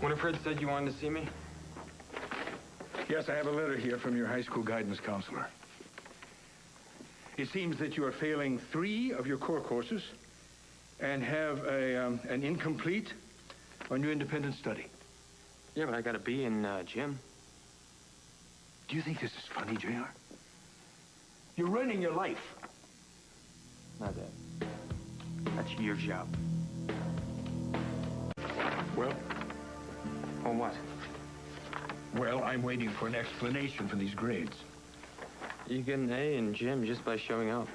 Winifred said you wanted to see me? Yes, I have a letter here from your high school guidance counselor. It seems that you are failing 3 of your core courses and have an incomplete on your independent study. Yeah, but I got a B in gym. Do you think this is funny, JR? You're ruining your life. Not that. That's your job. Well? Well, what? Well, I'm waiting for an explanation for these grades. You get an A in gym just by showing up.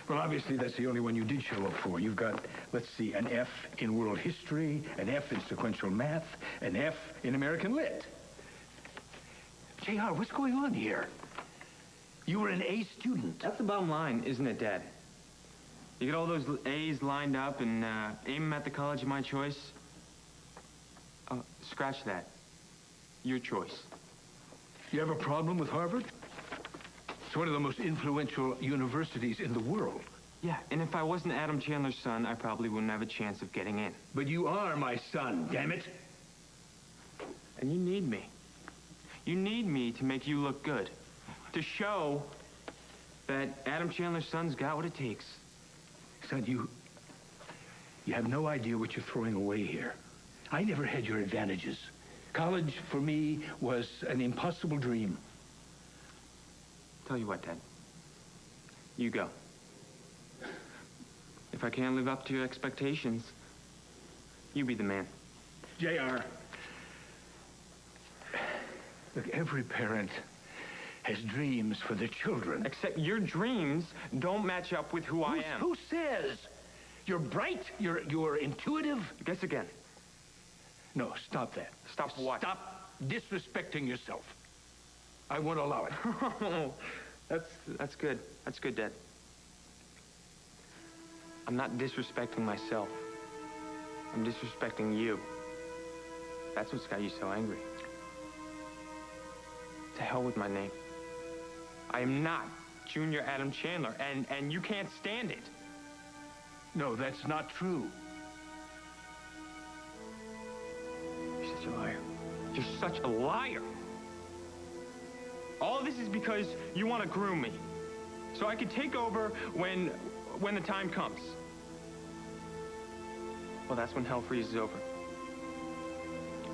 Well, obviously, that's the only one you did show up for. You've got, let's see, an F in world history, an F in sequential math, an F in American lit. JR, what's going on here? You were an A student. That's the bottom line, isn't it, Dad? You get all those A's lined up and aim them at the college of my choice. Scratch that. Your choice. You have a problem with Harvard? It's one of the most influential universities in the world. Yeah, and if I wasn't Adam Chandler's son, I probably wouldn't have a chance of getting in. But you are my son, damn it. And you need me. You need me to make you look good. To show that Adam Chandler's son's got what it takes. Son, you have no idea what you're throwing away here. I never had your advantages. College, for me, was an impossible dream. Tell you what, Dad. You go. If I can't live up to your expectations, you be the man. JR. Look, every parent has dreams for their children. Except your dreams don't match up with who I am. Who says? You're bright, you're intuitive. Guess again. No, stop that. Stop what? Stop disrespecting yourself. I won't allow it. That's good. That's good, Dad. I'm not disrespecting myself. I'm disrespecting you. That's what's got you so angry. To hell with my name. I am not Junior Adam Chandler, and you can't stand it. No, that's not true. You're such a liar. You're such a liar. All this is because you want to groom me. So I can take over when the time comes. Well, that's when hell freezes over.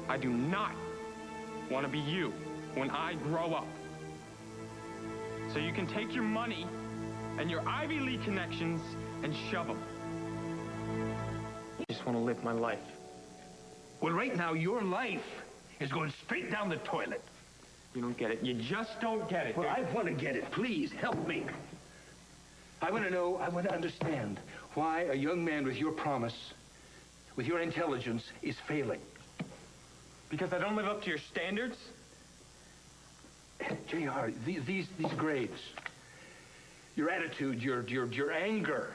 I do not want to be you when I grow up. So you can take your money and your Ivy League connections and shove them. I just want to live my life. Well, right now, your life is going straight down the toilet. You don't get it. You just don't get it. Well, I want to get it. Please, help me. I want to understand why a young man with your promise, with your intelligence, is failing. Because I don't live up to your standards? JR, these grades, your attitude, your anger.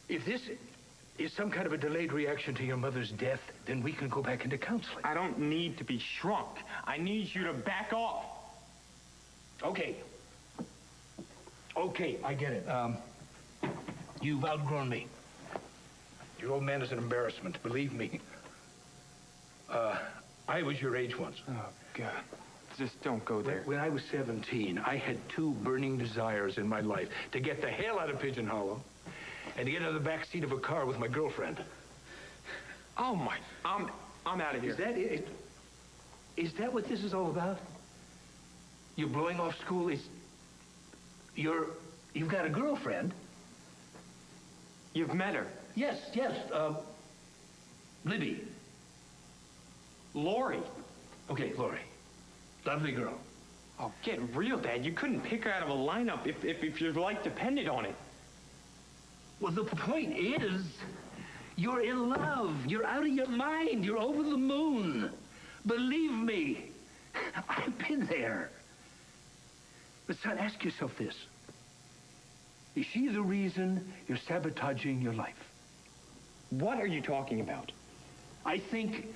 If this is some kind of a delayed reaction to your mother's death, then we can go back into counseling. I don't need to be shrunk. I need you to back off. Okay. Okay, I get it. You've outgrown me. Your old man is an embarrassment, believe me. I was your age once. Oh, God. Just don't go there. When I was 17, I had 2 burning desires in my life: to get the hell out of Pigeon Hollow and to get into the back seat of a car with my girlfriend. Oh, my... I'm out of here. Is that it? Is that what this is all about? You're blowing off school? You've got a girlfriend? You've met her? Yes, Libby. Lori. Okay, Lori. Lovely girl. Oh, get real, Dad. You couldn't pick her out of a lineup if your life depended on it. Well, the point is, you're in love. You're out of your mind. You're over the moon. Believe me, I've been there. But son, ask yourself this. Is she the reason you're sabotaging your life? What are you talking about? I think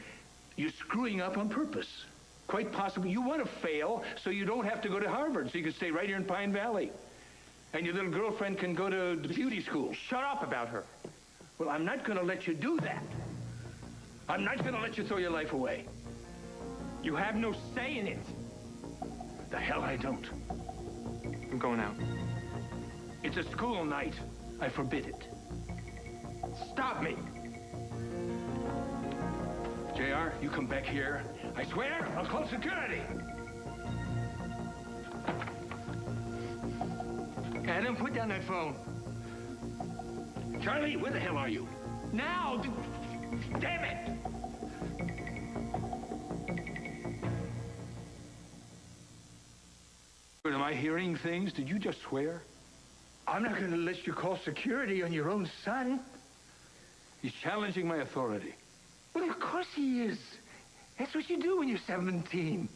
you're screwing up on purpose. Quite possibly you want to fail so you don't have to go to Harvard, so you can stay right here in Pine Valley. And your little girlfriend can go to the beauty school. Shut up about her. Well, I'm not going to let you do that. I'm not gonna let you throw your life away. You have no say in it. The hell I don't. I'm going out. It's a school night. I forbid it. Stop me. JR, you come back here. I swear, I'll call security. Adam, put down that phone. Charlie, where the hell are you? Now! Damn it! Am I hearing things? Did you just swear? I'm not going to let you call security on your own son. He's challenging my authority. Well, of course he is. That's what you do when you're 17.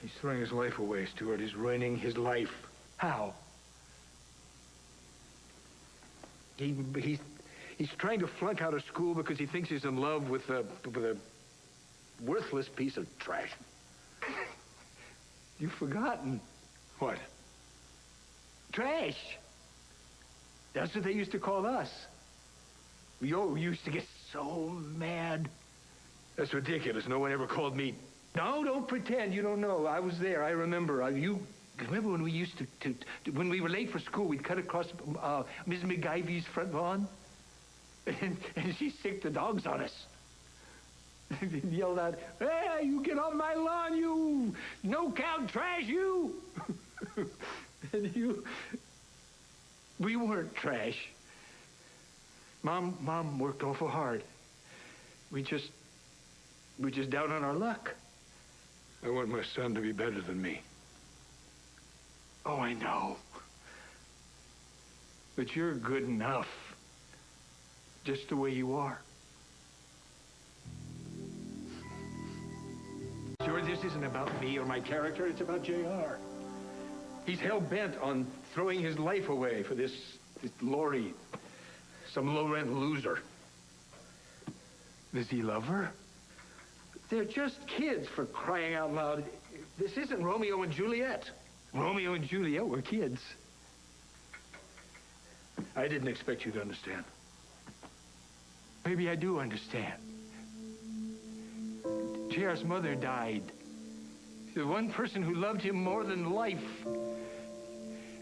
He's throwing his life away, Stuart. He's ruining his life. How? He's trying to flunk out of school because he thinks he's in love with a worthless piece of trash. You've forgotten. What? Trash. That's what they used to call us. We used to get so mad. That's ridiculous. No one ever called me. No, don't pretend. You don't know. I was there. I remember. You remember when we used to when we were late for school, we'd cut across Ms. McGivey's front lawn? And she sicked the dogs on us. And yelled out, "Hey, you get off my lawn, you no-count trash, you!" And we weren't trash. Mom worked awful hard. We just down on our luck. I want my son to be better than me. Oh, I know. But you're good enough. Just the way you are. Sure, this isn't about me or my character. It's about JR. He's hell-bent on throwing his life away for this Lori, some low-rent loser. Does he love her? They're just kids, for crying out loud. This isn't Romeo and Juliet. Romeo and Juliet were kids. I didn't expect you to understand. Maybe I do understand. JR's mother died. The one person who loved him more than life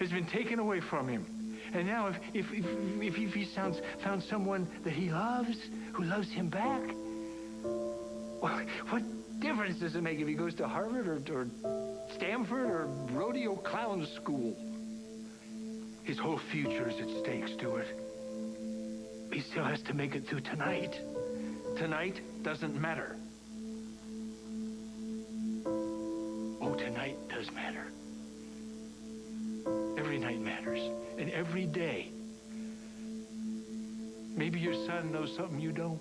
has been taken away from him. And now if he found someone that he loves, who loves him back, well, what difference does it make if he goes to Harvard or Stanford or rodeo clown school? His whole future is at stake, Stuart. He still has to make it through tonight. Tonight doesn't matter. Oh, tonight does matter. Every night matters, and every day. Maybe your son knows something you don't.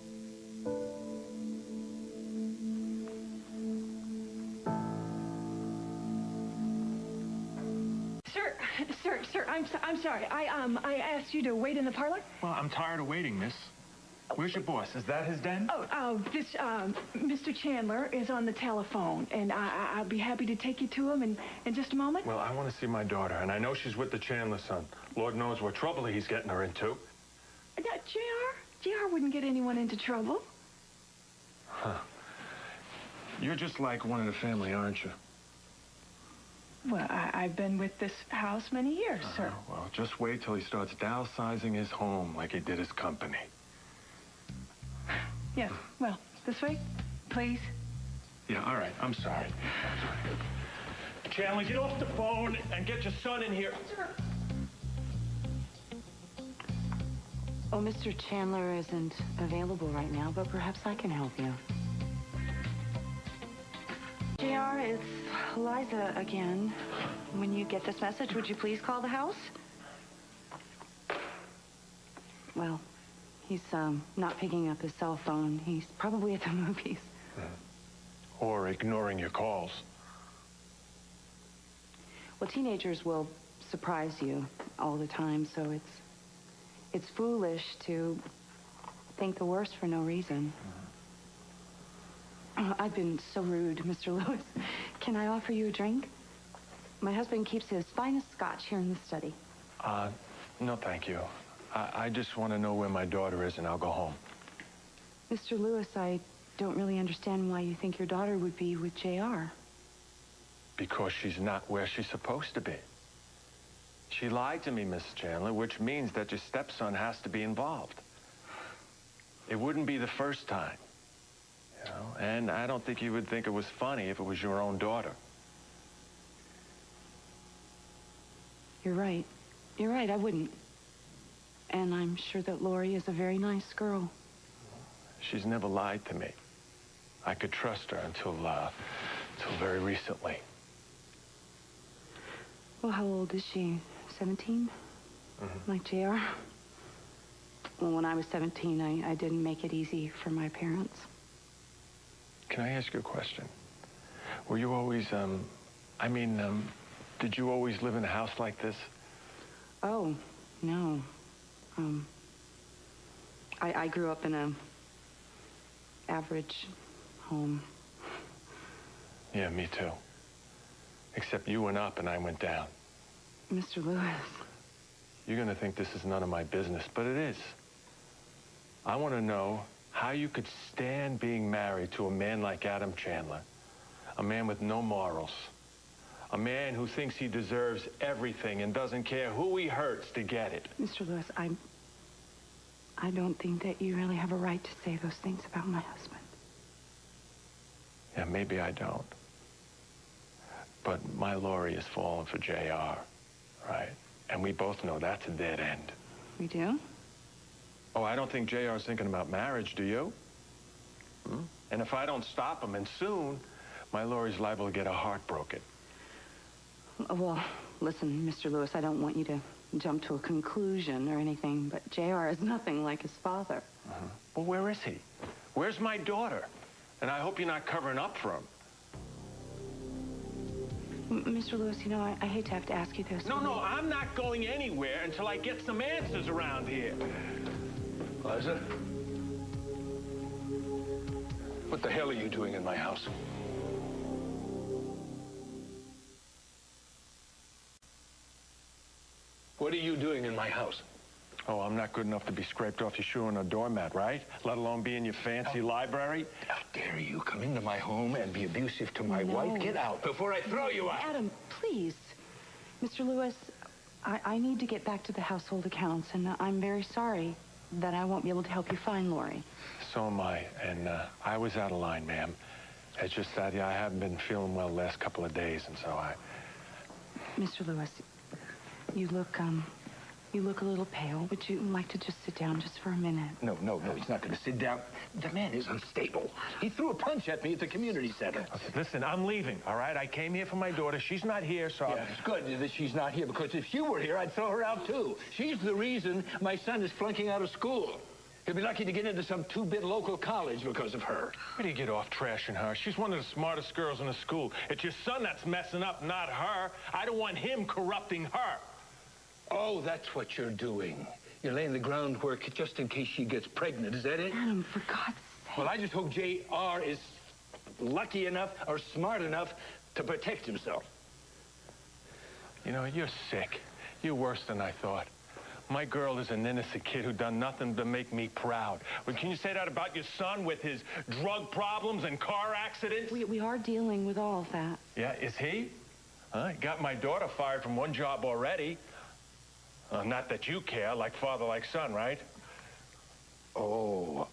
Sir, I'm sorry. I asked you to wait in the parlor. Well, I'm tired of waiting, miss. Where's your boss? Is that his den? This Mr. Chandler is on the telephone, and I'll be happy to take you to him in just a moment. Well, I want to see my daughter, and I know she's with the Chandler son. Lord knows what trouble he's getting her into. JR wouldn't get anyone into trouble. Huh. You're just like one of the family, aren't you? Well, I've been with this house many years, sir. Well, just wait till he starts downsizing his home like he did his company. Yes, well, this way, please. Yeah, all right. I'm sorry. Chandler, get off the phone and get your son in here. Sir. Oh, Mr. Chandler isn't available right now, but perhaps I can help you. JR, it's Liza again. When you get this message, would you please call the house? Well, he's not picking up his cell phone. He's probably at the movies. Or ignoring your calls. Well, teenagers will surprise you all the time, so it's foolish to think the worst for no reason. Oh, I've been so rude, Mr. Lewis. Can I offer you a drink? My husband keeps his finest scotch here in the study. No, thank you. I just want to know where my daughter is, and I'll go home. Mr. Lewis, I don't really understand why you think your daughter would be with JR. Because she's not where she's supposed to be. She lied to me, Miss Chandler, which means that your stepson has to be involved. It wouldn't be the first time, you know, and I don't think you would think it was funny if it was your own daughter. You're right. You're right, I wouldn't. And I'm sure that Lori is a very nice girl. She's never lied to me. I could trust her until very recently. Well, how old is she? 17? Mm-hmm. Like JR? Well, when I was 17, I didn't make it easy for my parents. Can I ask you a question? Were you always, did you always live in a house like this? Oh, no. I grew up in a average home. Yeah, me too. Except you went up and I went down. Mr. Lewis. You're gonna think this is none of my business, but it is. I want to know how you could stand being married to a man like Adam Chandler, a man with no morals, a man who thinks he deserves everything and doesn't care who he hurts to get it. Mr. Lewis, I don't think that you really have a right to say those things about my husband. Yeah, maybe I don't. But my Lori has fallen for JR, right? And we both know that's a dead end. We do? Oh, I don't think JR's thinking about marriage, do you? And if I don't stop him, and soon, my Lori's liable to get her heart broken. Well, listen, Mr. Lewis, I don't want you to jump to a conclusion or anything, but JR is nothing like his father. Well, where is he? Where's my daughter? And I hope you're not covering up for him. Mr. Lewis, you know, I hate to have to ask you this. No, I'm not going anywhere until I get some answers around here. Liza? What the hell are you doing in my house? What are you doing in my house? Oh, I'm not good enough to be scraped off your shoe on a doormat, right? Let alone be in your fancy library. How dare you come into my home and be abusive to my wife? Get out before I throw you out. Adam, please. Mr. Lewis, I need to get back to the household accounts, and I'm very sorry that I won't be able to help you find Lori. So am I, and I was out of line, ma'am. It's just that, I haven't been feeling well the last couple of days, and so I... Mr. Lewis, you look a little pale. Would you like to just sit down just for a minute? No, he's not going to sit down. The man is unstable. He threw a punch at me at the community center. Okay, listen, I'm leaving, all right? I came here for my daughter. She's not here, so... Yeah, it's good that she's not here, because if she were here, I'd throw her out, too. She's the reason my son is flunking out of school. He'll be lucky to get into some two-bit local college because of her. Where do you get off trashing her? She's one of the smartest girls in the school. It's your son that's messing up, not her. I don't want him corrupting her. Oh, that's what you're doing. You're laying the groundwork just in case she gets pregnant. Is that it? Adam, for God's sake. Well, I just hope JR is lucky enough or smart enough to protect himself. You know, you're sick. You're worse than I thought. My girl is an innocent kid who done nothing to make me proud. Well, can you say that about your son with his drug problems and car accidents? We are dealing with all of that. Yeah, is he? He got my daughter fired from one job already. Not that you care, like father, like son, right? Oh,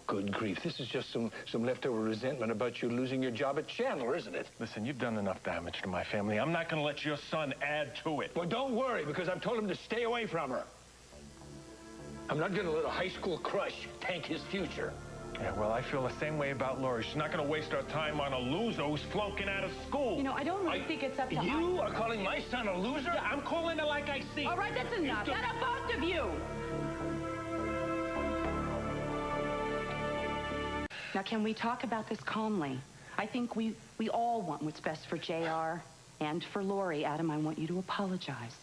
good grief. This is just some leftover resentment about you losing your job at Chandler, isn't it? Listen, you've done enough damage to my family. I'm not going to let your son add to it. Well, don't worry, because I've told him to stay away from her. I'm not going to let a high school crush tank his future. Yeah, well, I feel the same way about Lori. She's not going to waste our time on a loser who's flunking out of school. You know, I don't really think it's up to You are calling my son a loser? Yeah, I'm calling it like I see. All right, that's enough. Shut up, both of you. Now, can we talk about this calmly? I think we all want what's best for JR and for Lori. Adam, I want you to apologize.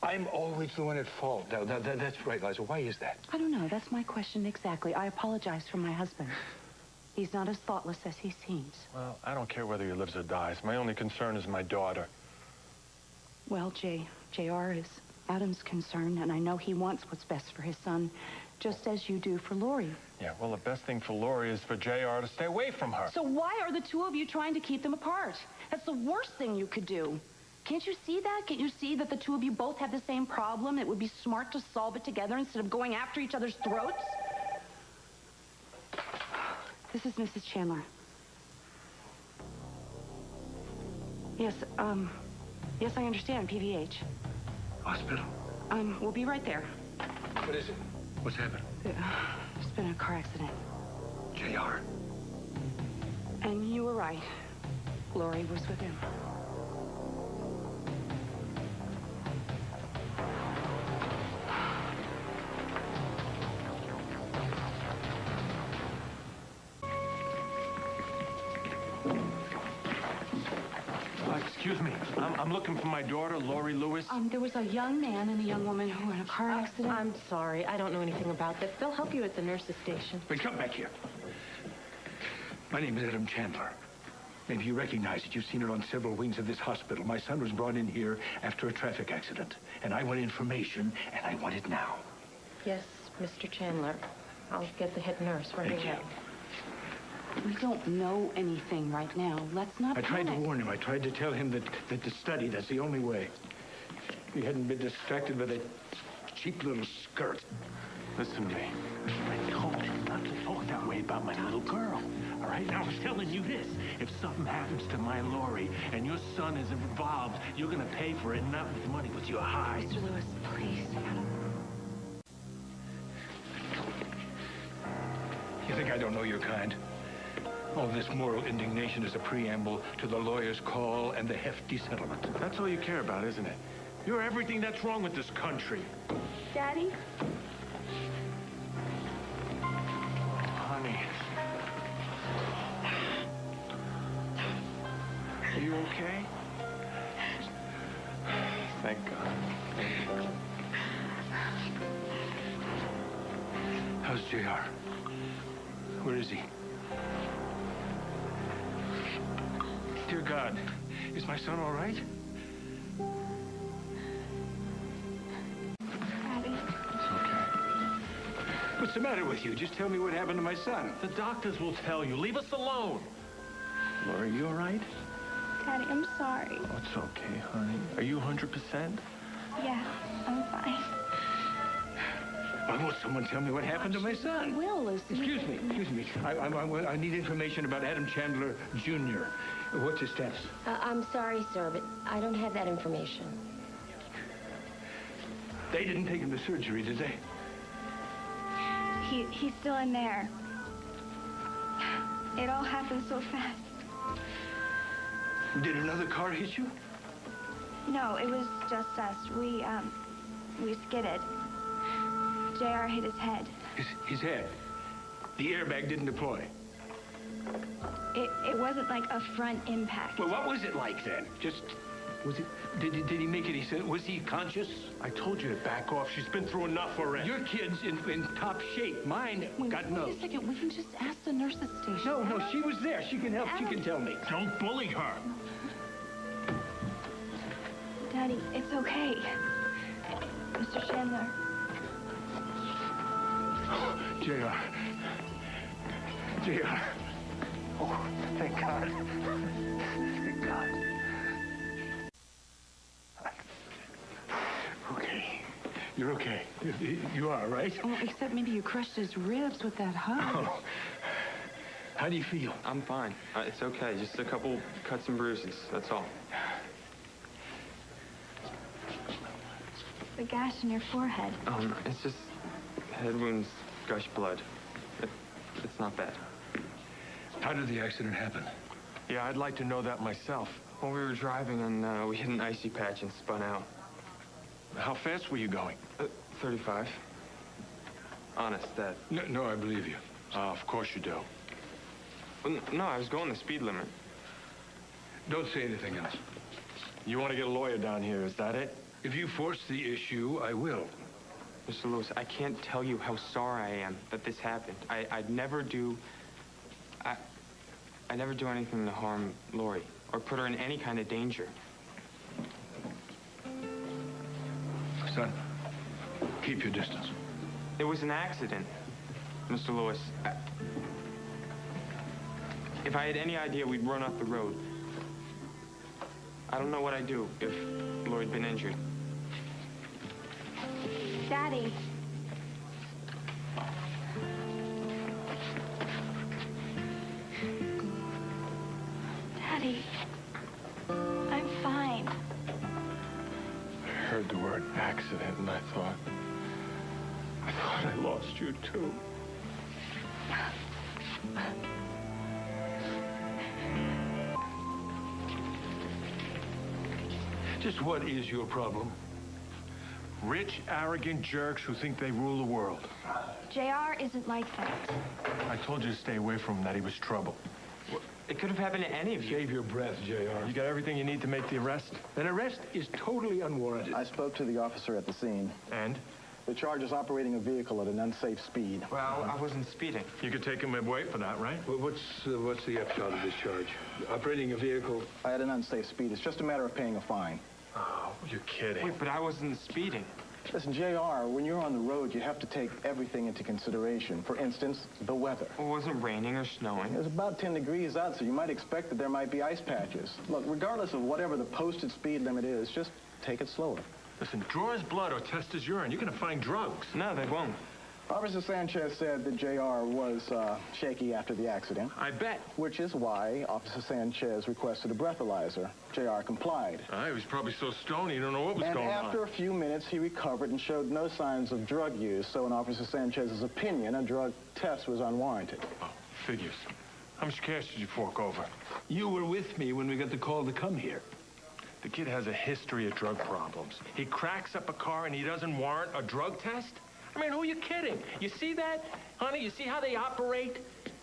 I'm always the one at fault. That's right, Liza. Why is that? I don't know. That's my question exactly. I apologize for my husband. He's not as thoughtless as he seems. Well, I don't care whether he lives or dies. My only concern is my daughter. Well, JR is Adam's concerned, and I know he wants what's best for his son, just as you do for Lori. Yeah, well, the best thing for Lori is for JR to stay away from her. So why are the two of you trying to keep them apart? That's the worst thing you could do. Can't you see that? Can't you see that the two of you both have the same problem? It would be smart to solve it together instead of going after each other's throats? This is Mrs. Chandler. Yes, yes, I understand, PVH. Hospital. We'll be right there. What is it? What's happened? There's been a car accident. JR. And you were right. Lori was with him. Excuse me. I'm looking for my daughter, Lori Lewis. There was a young man and a young woman who were in a car accident. I'm sorry. I don't know anything about that. They'll help you at the nurse's station. Wait, come back here. My name is Adam Chandler. Maybe you recognize it. You've seen it on several wings of this hospital. My son was brought in here after a traffic accident, and I want information, and I want it now. Yes, Mr. Chandler. I'll get the head nurse right Thank you. away. We don't know anything right now. Let's not I tried to panic. warn him. I tried to tell him that to study, that's the only way. If he hadn't been distracted by that cheap little skirt. Listen to me. I told you not to talk that way about my little girl. All right? Now, I was telling you this. If something happens to my Lori and your son is involved, you're going to pay for it, not with money, with your hide. Mr. Lewis, please. You think I don't know your kind? All this moral indignation is a preamble to the lawyer's call and the hefty settlement. That's all you care about, isn't it? You're everything that's wrong with this country. Daddy? Honey. Are you okay? Thank God. How's JR? Where is he? Dear God, is my son all right? Daddy? It's okay. What's the matter with you? Just tell me what happened to my son. The doctors will tell you. Leave us alone. Lori, you all right? Daddy, I'm sorry. Oh, it's okay, honey. Are you 100%? Yeah, I'm fine. Will someone tell me what happened to my son? Will is... Excuse me. I need information about Adam Chandler, Jr. What's his status? I'm sorry, sir, but I don't have that information. They didn't take him to surgery, did they? He's still in there. It all happened so fast. Did another car hit you? No, it was just us. We skidded. JR hit his head. His head. The airbag didn't deploy. It wasn't like a front impact. Well, what was it like then? Did he make any sense? Was he conscious? I told you to back off. She's been through enough already. Your kid's in top shape. Mine got nose. Wait a second. We can just ask the nurse's station. No, she was there. She can help. She can tell me. Don't bully her. Daddy, it's okay. Mr. Chandler. JR. Oh, thank God. Thank God. Okay. You're okay. You are, right? Oh, except maybe you crushed his ribs with that hug. Oh. How do you feel? I'm fine. It's okay. Just a couple cuts and bruises. That's all. The gash in your forehead. It's just head wounds, gush blood. It's not bad. How did the accident happen? Yeah, I'd like to know that myself. Well, we were driving and we hit an icy patch and spun out. How fast were you going? 35. Honest, Dad. No, I believe you. Of course you do. Well, no, I was going the speed limit. Don't say anything else. You want to get a lawyer down here, is that it? If you force the issue, I will. Mr. Lewis, I can't tell you how sorry I am that this happened. I'd never do... I never do anything to harm Lori or put her in any kind of danger. Son, keep your distance. It was an accident, Mr. Lewis. If I had any idea we'd run off the road, I don't know what I'd do if Laurie'd been injured. Daddy. Daddy. I'm fine. I heard the word accident and I thought I lost you too. Just what is your problem? Rich, arrogant jerks who think they rule the world. JR isn't like that. I told you to stay away from him, that he was trouble. It could have happened to any of you. Save your breath, JR. You got everything you need to make the arrest? An arrest is totally unwarranted. I spoke to the officer at the scene. And? The charge is operating a vehicle at an unsafe speed. Well, I wasn't speeding. You could take him away for that, right? Well, what's the upshot of this charge? Operating a vehicle? At an unsafe speed. It's just a matter of paying a fine. Oh, you're kidding. Wait, but I wasn't speeding. Listen, JR, when you're on the road, you have to take everything into consideration. For instance, the weather. It wasn't raining or snowing. It was about 10 degrees out, so you might expect that there might be ice patches. Look, regardless of whatever the posted speed limit is, just take it slower. Listen, draw his blood or test his urine. You're going to find drugs. No, they won't. Officer Sanchez said that JR was shaky after the accident. I bet. Which is why Officer Sanchez requested a breathalyzer. JR complied. He was probably so stoned he don't know what was going on. And after a few minutes, he recovered and showed no signs of drug use. So in Officer Sanchez's opinion, a drug test was unwarranted. Oh, figures. How much cash did you fork over? You were with me when we got the call to come here. The kid has a history of drug problems. He cracks up a car and he doesn't warrant a drug test? I mean, who are you kidding? You see that, honey? You see how they operate?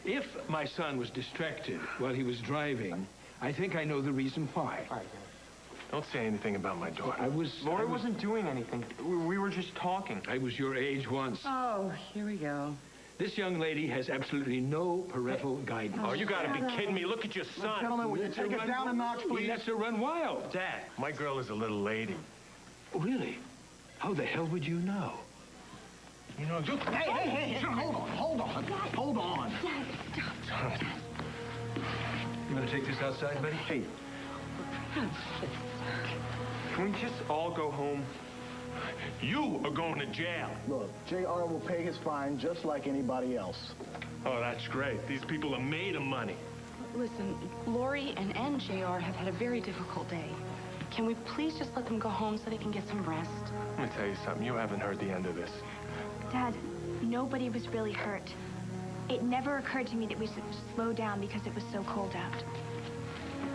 If my son was distracted while he was driving, I think I know the reason why. All right. Don't say anything about my daughter. Laurie wasn't doing anything. We were just talking. I was your age once. Oh, here we go. This young lady has absolutely no parental guidance. Oh, you gotta be kidding me. Look at your son. Gentlemen, will you take it down a notch, please? He lets her run wild. Dad, my girl is a little lady. Oh, really? How the hell would you know? You know, Hey, hold on. Dad, stop. You want to take this outside, buddy? Hey, Can we just all go home? you are going to jail. look, JR will pay his fine just like anybody else. Oh, that's great. These people are made of money. Listen, Laurie and JR have had a very difficult day. Can we please just let them go home so they can get some rest? Let me tell you something. You haven't heard the end of this. Dad, nobody was really hurt. It never occurred to me that we should slow down because it was so cold out.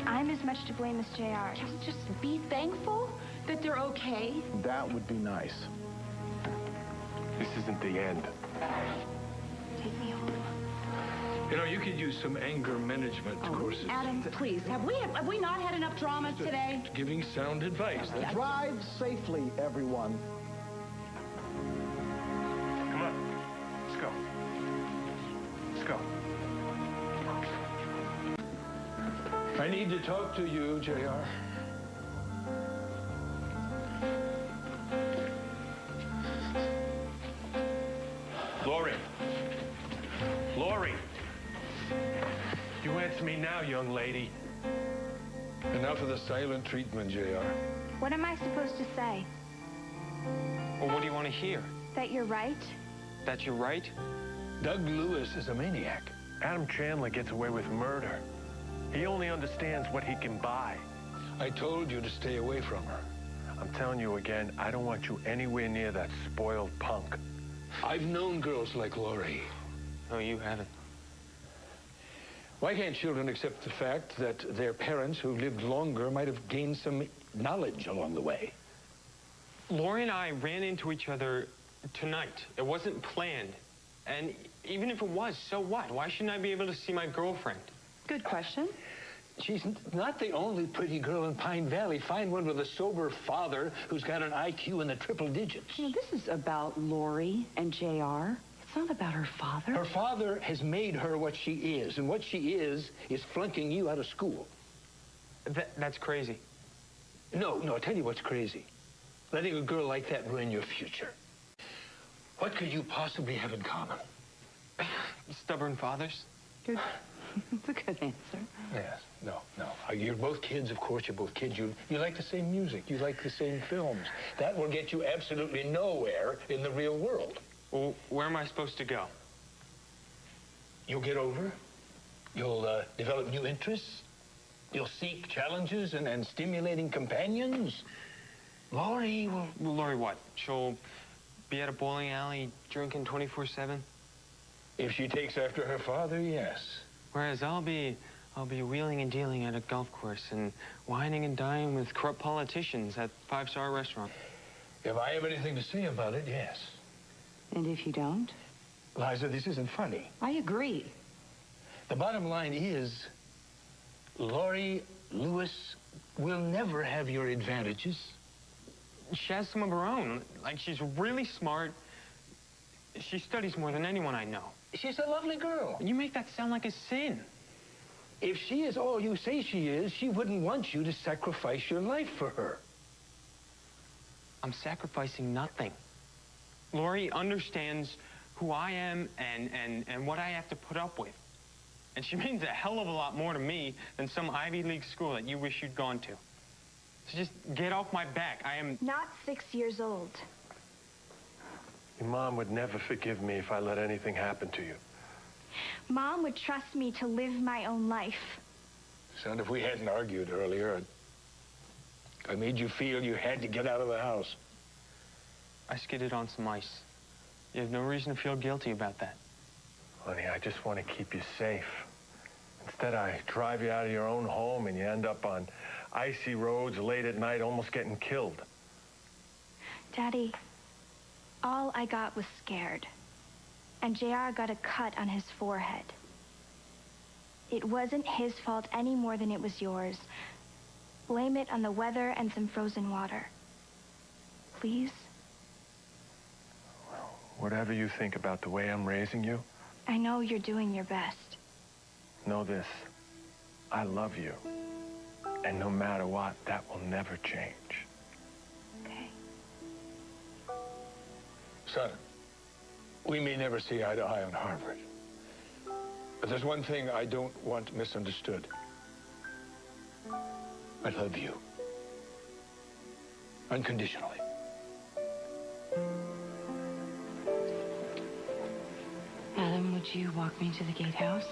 I'm as much to blame as JR. Can we just be thankful that they're okay? That would be nice. This isn't the end. Take me home. You know, you could use some anger management courses. Adam, please, have we not had enough drama today? Giving sound advice. Drive safely, everyone. Come on. Let's go. Let's go. I need to talk to you, JR. Laurie. Laurie. You answer me now, young lady. Enough of the silent treatment, JR. What am I supposed to say? Or what do you want to hear? That you're right? That you're right? Doug Lewis is a maniac. Adam Chandler gets away with murder. He only understands what he can buy. I told you to stay away from her. I'm telling you again, I don't want you anywhere near that spoiled punk. I've known girls like Laurie. No, you haven't. Why can't children accept the fact that their parents who lived longer might have gained some knowledge along the way? Laurie and I ran into each other tonight. It wasn't planned. And even if it was, so what? Why shouldn't I be able to see my girlfriend? Good question. She's not the only pretty girl in Pine Valley. Find one with a sober father who's got an IQ in the triple digits. You know, this is about Laurie and JR. It's not about her father. Her father has made her what she is, and what she is flunking you out of school. That's crazy. No, I'll tell you what's crazy. letting a girl like that ruin your future. What could you possibly have in common? Stubborn fathers. Good. That's a good answer. Yes. No. You're both kids, of course. You're both kids. You like the same music. You like the same films. That will get you absolutely nowhere in the real world. Well, where am I supposed to go? You'll get over. You'll develop new interests. You'll seek challenges and stimulating companions. Laurie will... Well, Laurie what? She'll be at a bowling alley drinking 24/7? If she takes after her father, yes. Whereas I'll be wheeling and dealing at a golf course and whining and dining with corrupt politicians at five-star restaurant. If I have anything to say about it, yes. And if you don't? Liza, this isn't funny. I agree. The bottom line is, Laurie Lewis will never have your advantages. She has some of her own. Like, she's really smart. She studies more than anyone I know. She's a lovely girl. You make that sound like a sin. If she is all you say she is, she wouldn't want you to sacrifice your life for her. I'm sacrificing nothing. Laurie understands who I am and what I have to put up with. And she means a hell of a lot more to me than some Ivy League school that you wish you'd gone to. So just get off my back. I am... Not 6 years old. Your mom would never forgive me if I let anything happen to you. Mom would trust me to live my own life. Son, if we hadn't argued earlier, I made you feel you had to get out of the house. I skidded on some ice. You have no reason to feel guilty about that. Honey, I just want to keep you safe. Instead, I drive you out of your own home and you end up on icy roads late at night, almost getting killed. Daddy, all I got was scared. And JR got a cut on his forehead. It wasn't his fault any more than it was yours. Blame it on the weather and some frozen water. Please? Well, whatever you think about the way I'm raising you, I know you're doing your best. know this. I love you. And no matter what, that will never change. Okay. Son, we may never see eye to eye on Harvard. But there's one thing I don't want misunderstood. I love you. Unconditionally. Adam, would you walk me to the gatehouse?